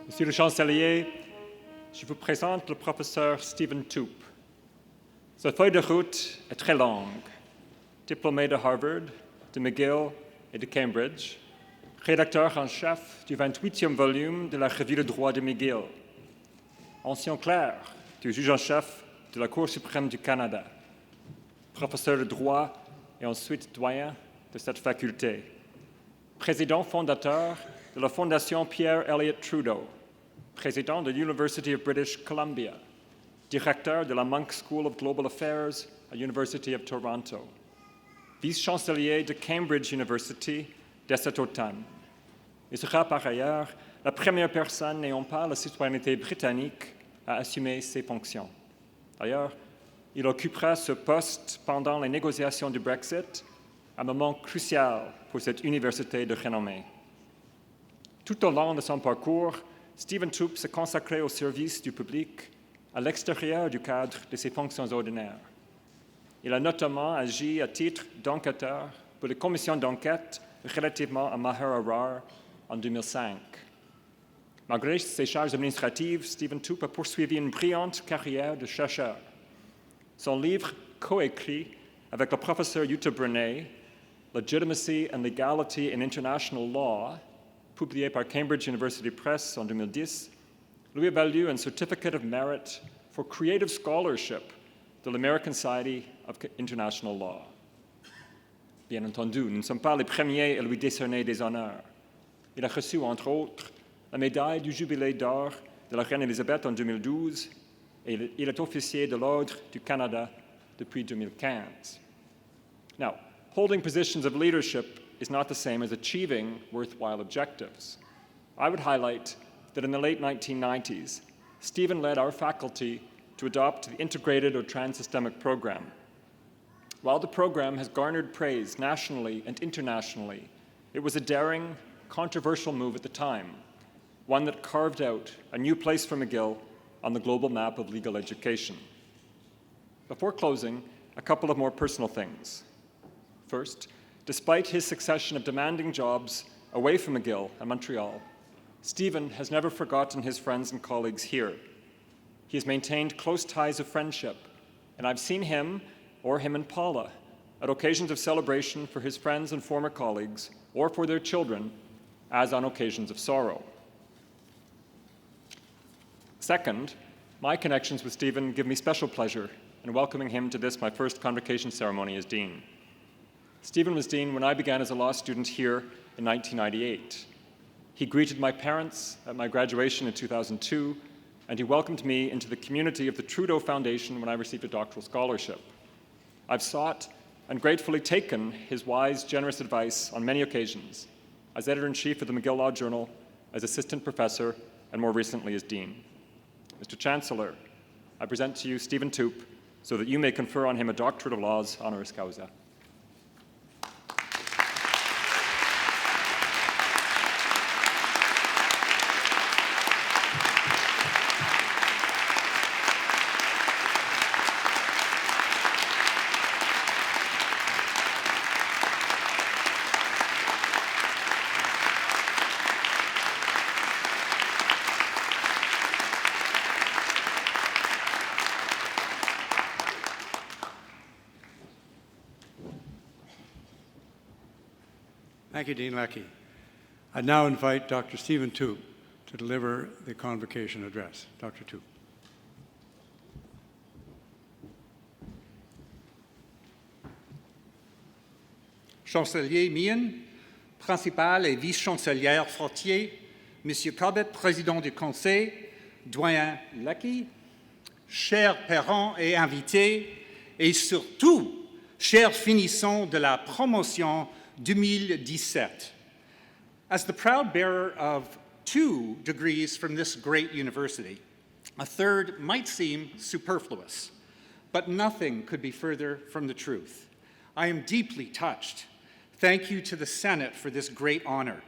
Monsieur le chancelier, je vous présente le professeur Stephen Toope. Sa feuille de route est très longue. Diplômé de Harvard, de McGill et de Cambridge, rédacteur en chef du 28e volume de la Revue de droit de McGill, ancien clerc du juge en chef de la Cour suprême du Canada, professeur de droit et ensuite doyen de cette faculté, président fondateur de la Fondation Pierre Elliott Trudeau, président de l'University of British Columbia, directeur de la Munk School of Global Affairs à l'University of Toronto, vice-chancelier de Cambridge University dès cet automne. Il sera par ailleurs la première personne n'ayant pas la citoyenneté britannique à assumer ces fonctions. D'ailleurs, il occupera ce poste pendant les négociations du Brexit, un moment crucial pour cette université de renommée. Tout au long de son parcours, Stephen Toope s'est consacré au service du public à l'extérieur du cadre de ses fonctions ordinaires. Il a notamment agi à titre d'enquêteur pour les commissions d'enquête relativement à Maher Arar en 2005. Malgré ses charges administratives, Stephen Toope a poursuivi une brillante carrière de chercheur. Son livre coécrit avec le professeur Jutta Brenner, Legitimacy and Legality in International Law, publié par Cambridge University Press en 2010, lui a valu un Certificate of Merit for Creative Scholarship de l'American Society of International Law. Bien entendu, nous ne sommes pas les premiers à lui décerner des honneurs. Il a reçu, entre autres, la médaille du Jubilé d'or de la Reine Élisabeth en 2012 et il est officier de l'Ordre du Canada depuis 2015. Now, holding positions of leadership is not the same as achieving worthwhile objectives. I would highlight that in the late 1990s, Stephen led our faculty to adopt the Integrated or Trans-Systemic Program. While the program has garnered praise nationally and internationally, it was a daring, controversial move at the time, one that carved out a new place for McGill on the global map of legal education. Before closing, a couple of more personal things. First, despite his succession of demanding jobs away from McGill and Montreal, Stephen has never forgotten his friends and colleagues here. He has maintained close ties of friendship, and I've seen him or him and Paula at occasions of celebration for his friends and former colleagues or for their children, as on occasions of sorrow. Second, my connections with Stephen give me special pleasure in welcoming him to this, my first convocation ceremony as Dean. Stephen was Dean when I began as a law student here in 1998. He greeted my parents at my graduation in 2002, and he welcomed me into the community of the Trudeau Foundation when I received a doctoral scholarship. I've sought and gratefully taken his wise, generous advice on many occasions, as editor-in-chief of the McGill Law Journal, as assistant professor, and more recently as dean. Mr. Chancellor, I present to you Stephen Toope so that you may confer on him a doctorate of laws honoris causa. Thank you, Dean Leckie. I now invite Dr. Stephen Toope to deliver the convocation address. Dr. Toope. Chancelier Meehan, principal et vice-chancelière Fortier, Monsieur Corbett, président du Conseil, doyen Leckie, chers parents et invités, et surtout, chers finissants de la promotion 2017. As the proud bearer of 2 degrees from this great university, a third might seem superfluous, but nothing could be further from the truth. I am deeply touched. Thank you to the Senate for this great honor,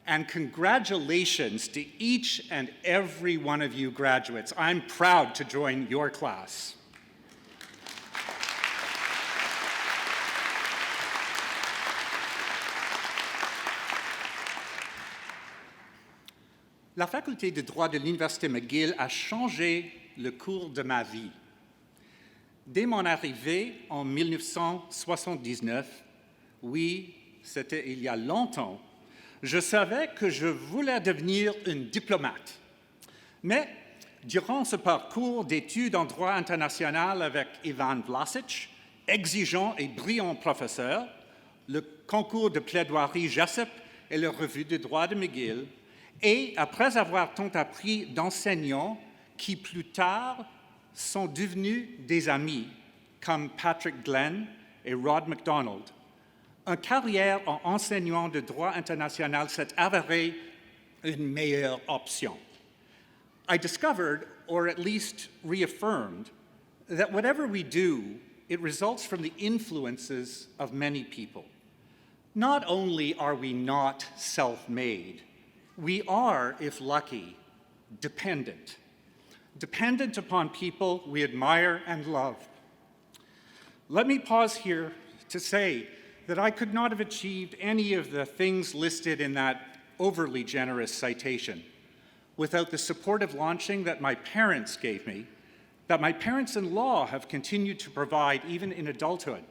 and congratulations to each and every one of you graduates. I'm proud to join your class. La faculté de droit de l'Université McGill a changé le cours de ma vie. Dès mon arrivée en 1979, oui, c'était il y a longtemps, je savais que je voulais devenir une diplomate. Mais durant ce parcours d'études en droit international avec Ivan Vlasic, exigeant et brillant professeur, le concours de plaidoirie Jessup et la revue de droit de McGill, et après avoir tant appris d'enseignants qui plus tard sont devenus des amis, comme Patrick Glenn et Rod MacDonald, une carrière en enseignant de droit international s'est avérée une meilleure option. I discovered, or at least reaffirmed, that whatever we do, it results from the influences of many people. Not only are we not self-made, we are, if lucky, dependent. Dependent upon people we admire and love. Let me pause here to say that I could not have achieved any of the things listed in that overly generous citation without the supportive launching that my parents gave me, that my parents-in-law have continued to provide even in adulthood,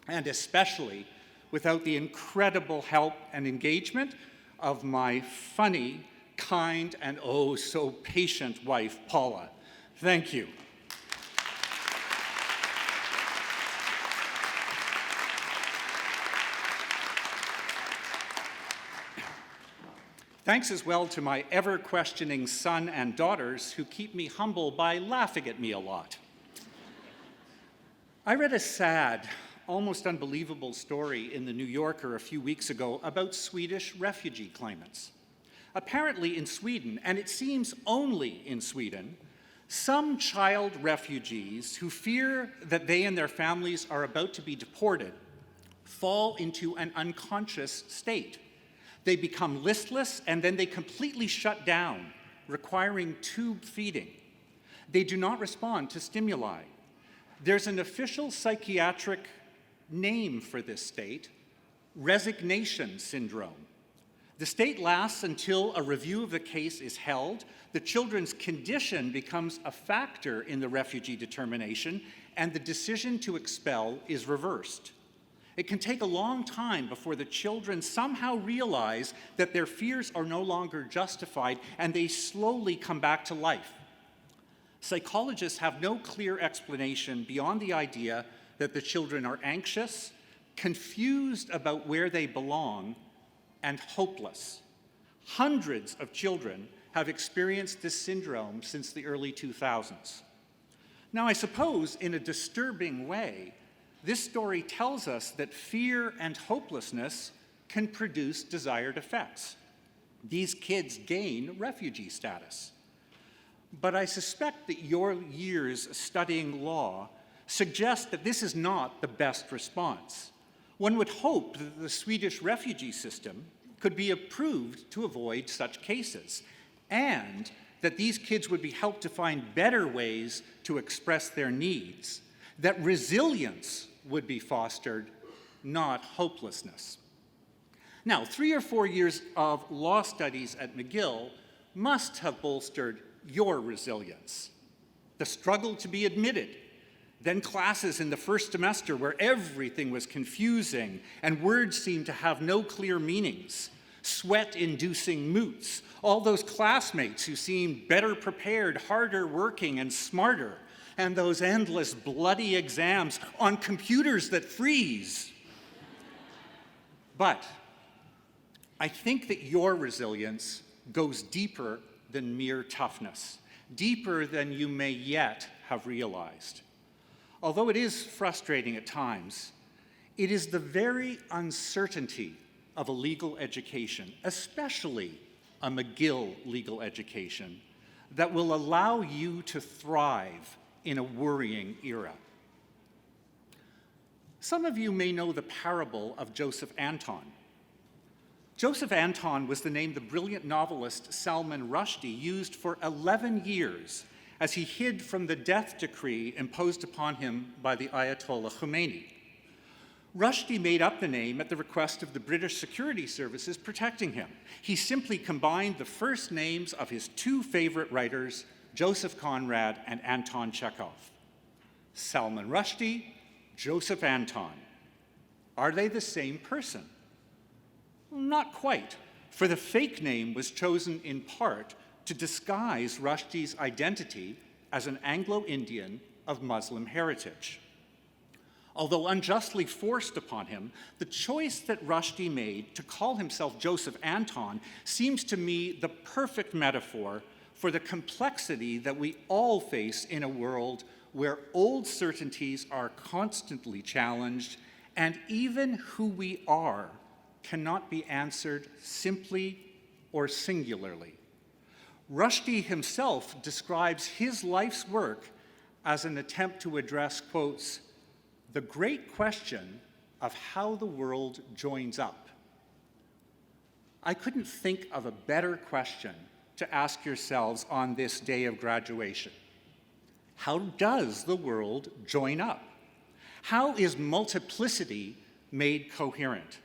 and especially without the incredible help and engagement of my funny, kind, and oh so patient wife, Paula. Thank you. Thanks as well to my ever-questioning son and daughters who keep me humble by laughing at me a lot. I read a sad, almost unbelievable story in the New Yorker a few weeks ago about Swedish refugee claimants. Apparently in Sweden, and it seems only in Sweden, some child refugees who fear that they and their families are about to be deported fall into an unconscious state. They become listless and then they completely shut down, requiring tube feeding. They do not respond to stimuli. There's an official psychiatric name for this state, resignation syndrome. The state lasts until a review of the case is held, the children's condition becomes a factor in the refugee determination, and the decision to expel is reversed. It can take a long time before the children somehow realize that their fears are no longer justified and they slowly come back to life. Psychologists have no clear explanation beyond the idea that the children are anxious, confused about where they belong, and hopeless. Hundreds of children have experienced this syndrome since the early 2000s. Now, I suppose in a disturbing way, this story tells us that fear and hopelessness can produce desired effects. These kids gain refugee status. But I suspect that your years studying law suggest that this is not the best response. One would hope that the Swedish refugee system could be improved to avoid such cases, and that these kids would be helped to find better ways to express their needs, that resilience would be fostered, not hopelessness. Now, 3 or 4 years of law studies at McGill must have bolstered your resilience. The struggle to be admitted, then classes in the first semester where everything was confusing and words seemed to have no clear meanings, sweat-inducing moots, all those classmates who seemed better prepared, harder working, and smarter, and those endless bloody exams on computers that freeze. But I think that your resilience goes deeper than mere toughness, deeper than you may yet have realized. Although it is frustrating at times, it is the very uncertainty of a legal education, especially a McGill legal education, that will allow you to thrive in a worrying era. Some of you may know the parable of Joseph Anton. Joseph Anton was the name the brilliant novelist Salman Rushdie used for 11 years as he hid from the death decree imposed upon him by the Ayatollah Khomeini. Rushdie made up the name at the request of the British security services protecting him. He simply combined the first names of his two favorite writers, Joseph Conrad and Anton Chekhov. Salman Rushdie, Joseph Anton. Are they the same person? Not quite, for the fake name was chosen in part to disguise Rushdie's identity as an Anglo-Indian of Muslim heritage. Although unjustly forced upon him, the choice that Rushdie made to call himself Joseph Anton seems to me the perfect metaphor for the complexity that we all face in a world where old certainties are constantly challenged and even who we are cannot be answered simply or singularly. Rushdie himself describes his life's work as an attempt to address, quotes, the great question of how the world joins up. I couldn't think of a better question to ask yourselves on this day of graduation. How does the world join up? How is multiplicity made coherent?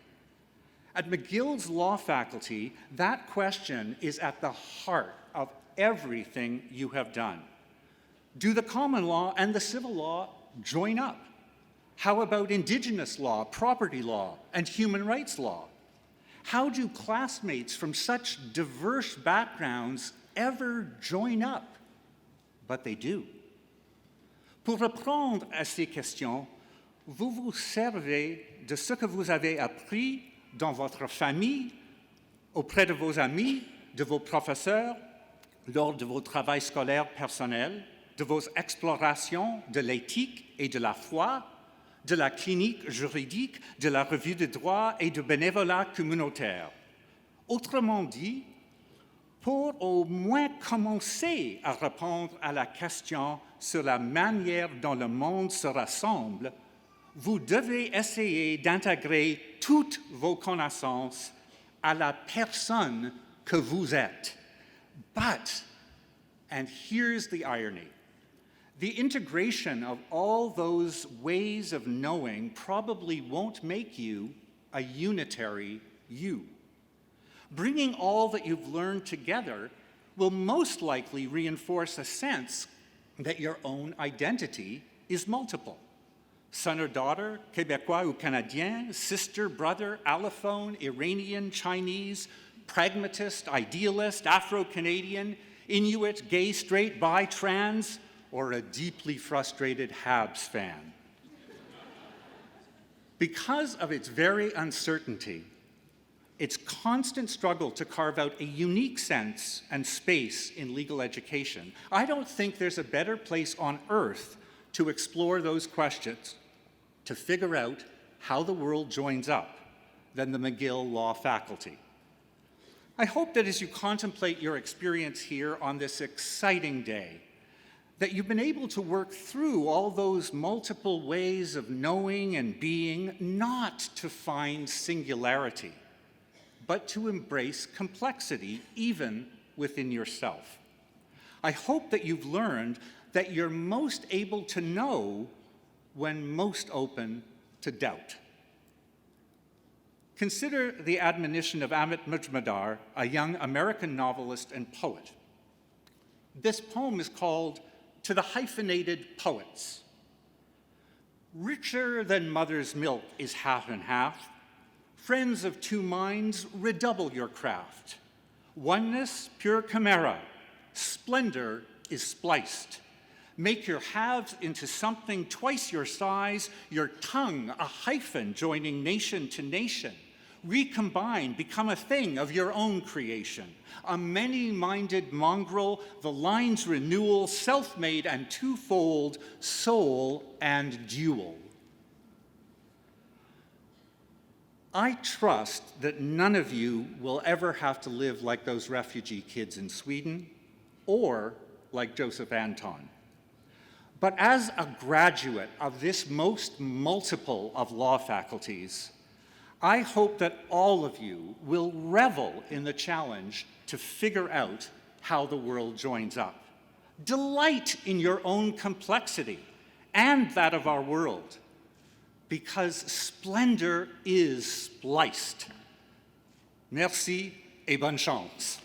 At McGill's law faculty, that question is at the heart of everything you have done. Do the common law and the civil law join up? How about Indigenous law, property law, and human rights law? How do classmates from such diverse backgrounds ever join up? But they do. Pour répondre à ces questions, vous vous servez de ce que vous avez appris dans votre famille, auprès de vos amis, de vos professeurs, lors de vos travaux scolaires personnels, de vos explorations de l'éthique et de la foi, de la clinique juridique, de la revue de droit et du bénévolat communautaire. Autrement dit, pour au moins commencer à répondre à la question sur la manière dont le monde se rassemble, vous devez essayer d'intégrer toutes vos connaissances à la personne que vous êtes. But, and here's the irony, the integration of all those ways of knowing probably won't make you a unitary you. Bringing all that you've learned together will most likely reinforce a sense that your own identity is multiple. Son or daughter, Québécois ou Canadien, sister, brother, allophone, Iranian, Chinese, pragmatist, idealist, Afro-Canadian, Inuit, gay, straight, bi, trans, or a deeply frustrated Habs fan. Because of its very uncertainty, its constant struggle to carve out a unique sense and space in legal education, I don't think there's a better place on earth to explore those questions, to figure out how the world joins up, than the McGill Law faculty. I hope that as you contemplate your experience here on this exciting day, that you've been able to work through all those multiple ways of knowing and being, not to find singularity, but to embrace complexity, even within yourself. I hope that you've learned that you're most able to know when most open to doubt. Consider the admonition of Amit Mujumdar, a young American novelist and poet. This poem is called To the Hyphenated Poets. Richer than mother's milk is half and half. Friends of two minds, redouble your craft. Oneness, pure chimera. Splendor is spliced. Make your halves into something twice your size, your tongue a hyphen joining nation to nation. Recombine, become a thing of your own creation. A many-minded mongrel, the line's renewal, self-made and twofold, soul and dual. I trust that none of you will ever have to live like those refugee kids in Sweden or like Joseph Anton. But as a graduate of this most multiple of law faculties, I hope that all of you will revel in the challenge to figure out how the world joins up. Delight in your own complexity and that of our world. because splendor is spliced. Merci et bonne chance.